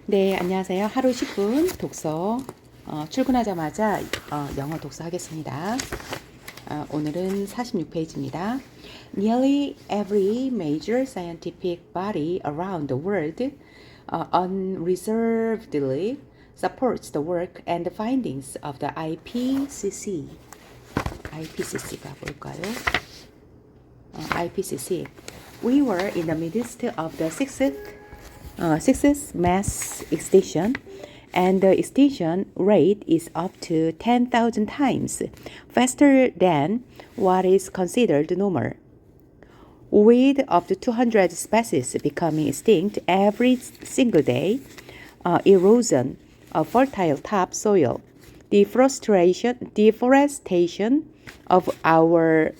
네, 안녕하세요. 하루 10분 독서 출근하자마자 영어 독서 하겠습니다. 오늘은 46페이지입니다. Nearly every major scientific body around the world unreservedly supports the work and the findings of the IPCC. IPCC가 뭘까요? IPCC. We were in the midst of the sixth mass extinction, and the extinction rate is up to 10,000 times faster than what is considered normal, with up to 200 species becoming extinct every single day. Erosion of fertile topsoil, deforestation of our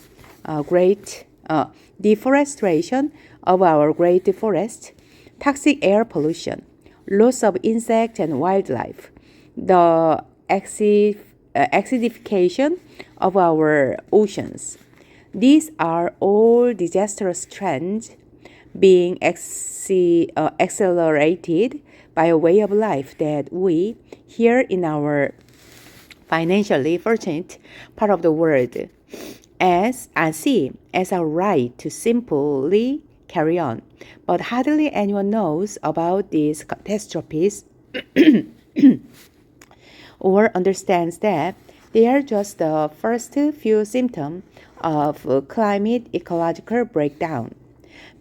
deforestation of our great forests, toxic air pollution, loss of insect and wildlife, the acidification of our oceans. These are all disastrous trends being accelerated by a way of life that we, here in our financially fortunate part of the world, see as our right to simply carry on. But hardly anyone knows about these catastrophes or understands that they are just the first few symptoms of climate ecological breakdown.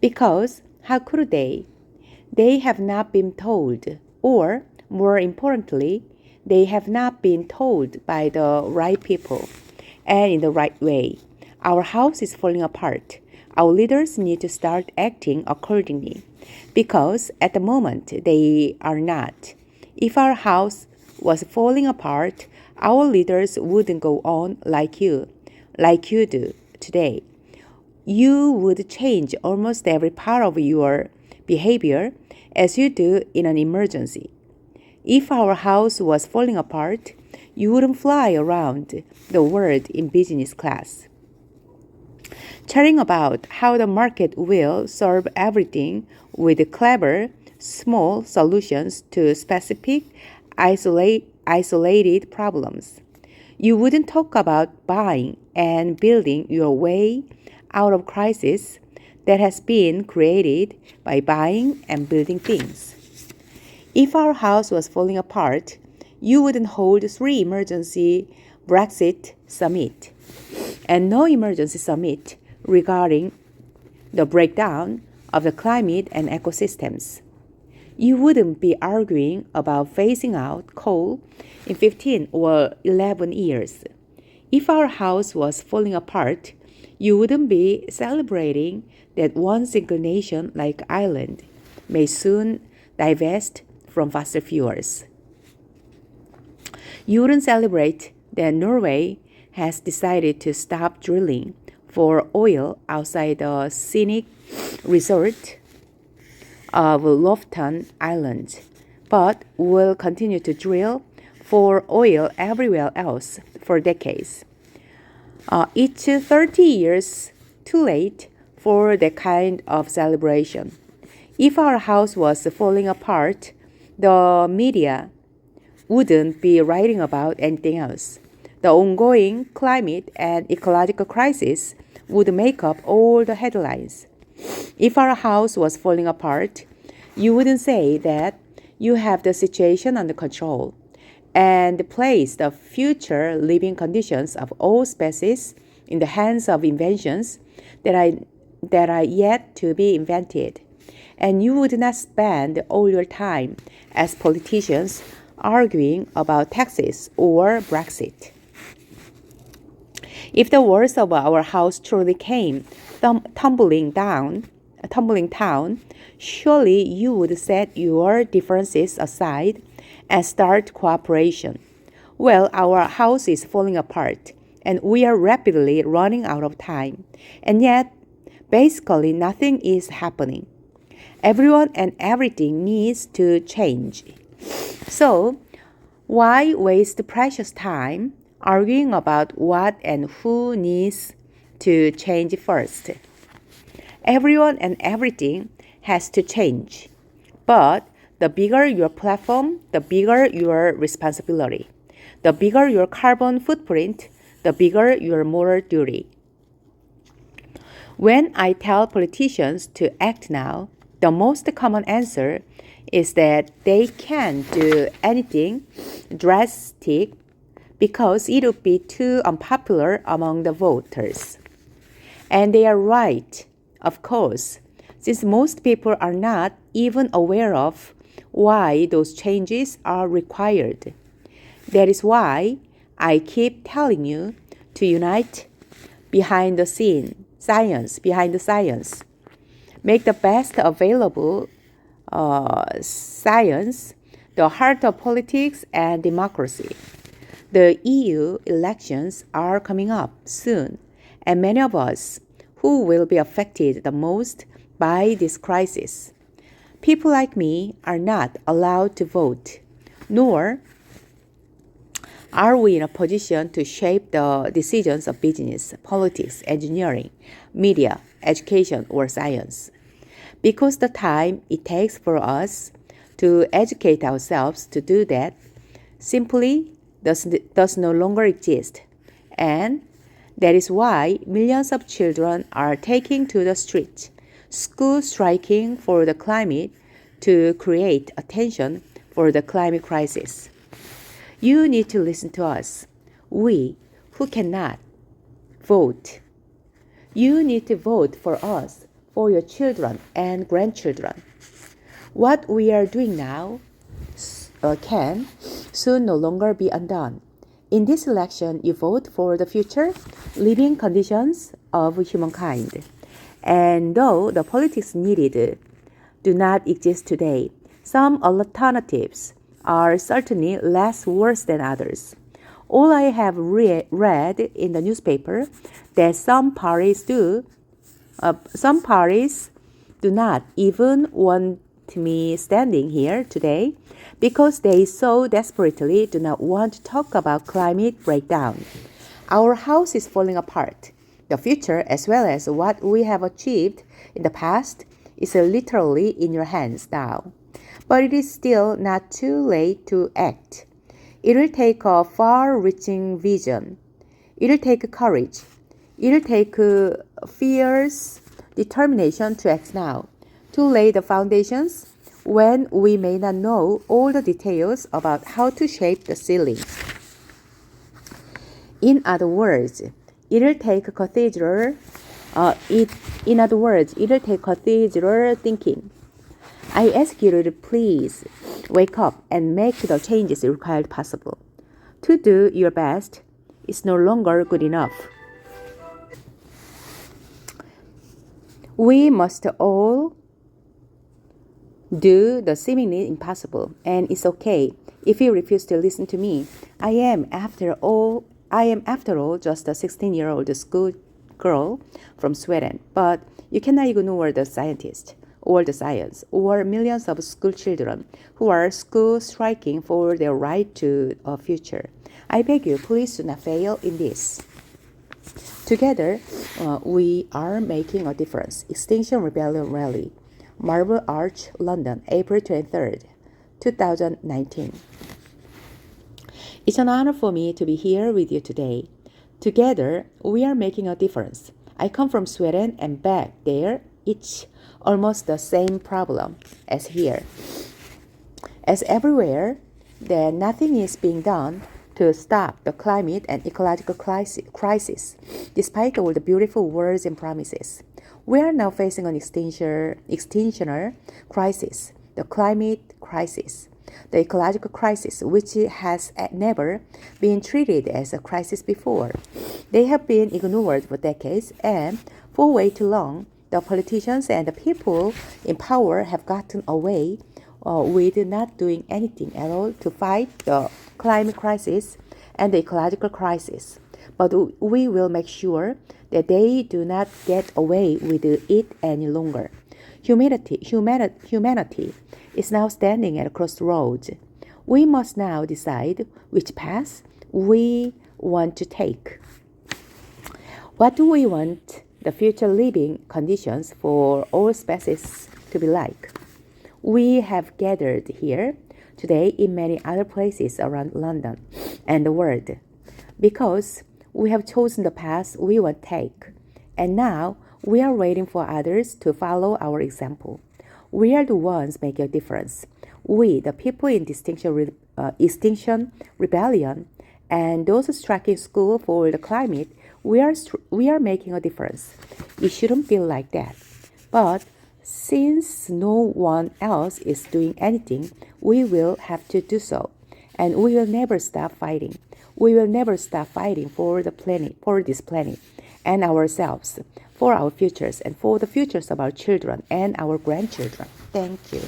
Because how could they? They have not been told, or more importantly, they have not been told by the right people and in the right way. Our house is falling apart. Our leaders need to start acting accordingly, because at the moment they are not. If our house was falling apart, our leaders wouldn't go on like you do today. You would change almost every part of your behavior as you do in an emergency. If our house was falling apart, you wouldn't fly around the world in business class, chatting about how the market will solve everything with clever, small solutions to specific, isolated problems. You wouldn't talk about buying and building your way out of crisis that has been created by buying and building things. If our house was falling apart, you wouldn't hold 3 emergency Brexit summit and no emergency summit regarding the breakdown of the climate and ecosystems. You wouldn't be arguing about phasing out coal in 15 or 11 years. If our house was falling apart, you wouldn't be celebrating that one single nation like Ireland may soon divest from fossil fuels. You wouldn't celebrate that Norway has decided to stop drilling for oil outside the scenic resort of Lofton Island, but will continue to drill for oil everywhere else for decades. It's 30 years too late for that kind of celebration. If our house was falling apart, the media wouldn't be writing about anything else. The ongoing climate and ecological crisis would make up all the headlines. If our house was falling apart, you wouldn't say that you have the situation under control and place the future living conditions of all species in the hands of inventions that are yet to be invented. And you would not spend all your time as politicians arguing about taxes or Brexit. If the walls of our house truly came tumbling down, surely you would set your differences aside and start cooperation. Well, our house is falling apart, and we are rapidly running out of time. And yet, basically nothing is happening. Everyone and everything needs to change. So, why waste precious time arguing about what and who needs to change first? Everyone and everything has to change, but The bigger your platform, the bigger your responsibility. The bigger your carbon footprint, the bigger your moral duty. When I tell politicians to act now, the most common answer is that they can't do anything drastic because it would be too unpopular among the voters. And they are right, of course, since most people are not even aware of why those changes are required. That is why I keep telling you to unite behind the science. Make the best available science the heart of politics and democracy. The EU elections are coming up soon, and many of us who will be affected the most by this crisis. People like me are not allowed to vote, nor are we in a position to shape the decisions of business, politics, engineering, media, education, or science. Because the time it takes for us to educate ourselves to do that simply does no longer exist. And that is why millions of children are taking to the streets, school striking for the climate to create attention for the climate crisis. You need to listen to us, we who cannot vote. You need to vote for us, for your children and grandchildren. What we are doing now can soon no longer be undone. In this election, you vote for the future living conditions of humankind. And though the politics needed do not exist today, some alternatives are certainly less worse than others. All I have read in the newspaper that some parties do not even want me standing here today because they so desperately do not want to talk about climate breakdown. Our house is falling apart. The future, as well as what we have achieved in the past, is literally in your hands now. But it is still not too late to act. It will take a far-reaching vision. It will take courage. It will take fierce determination to act now, to lay the foundations when we may not know all the details about how to shape the ceiling. In other words, it will take cathedral thinking. I ask you to please wake up and make the changes required possible. To do your best is no longer good enough. We must all do the seemingly impossible, and it's okay if you refuse to listen to me. I am, after all, just a 16-year-old school girl from Sweden, but you cannot ignore the scientists or the science or millions of school children who are school striking for their right to a future. I beg you, please do not fail in this. Together, we are making a difference. Extinction Rebellion Rally, Marble Arch, London, April 23rd, 2019. It's an honor for me to be here with you today. Together, we are making a difference. I come from Sweden and back there, it's almost the same problem as here. As everywhere, that nothing is being done to stop the climate and ecological crisis, despite all the beautiful words and promises. We are now facing an extinctional crisis, the climate crisis, the ecological crisis, which has never been treated as a crisis before. They have been ignored for decades, and for way too long, the politicians and the people in power have gotten away with not doing anything at all to fight the climate crisis and the ecological crisis. But we will make sure that they do not get away with it any longer. Humanity is now standing at a crossroads. We must now decide which path we want to take. What do we want the future living conditions for all species to be like? We have gathered here today in many other places around London and the world because we have chosen the path we will take, and now we are waiting for others to follow our example. We are the ones making a difference. We, the people in Extinction Rebellion, and those striking school for the climate, we are making a difference. It shouldn't feel like that. But since no one else is doing anything, we will have to do so. And we will never stop fighting. We will never stop fighting for the planet, for this planet, and ourselves, for our futures, and for the futures of our children and our grandchildren. Thank you.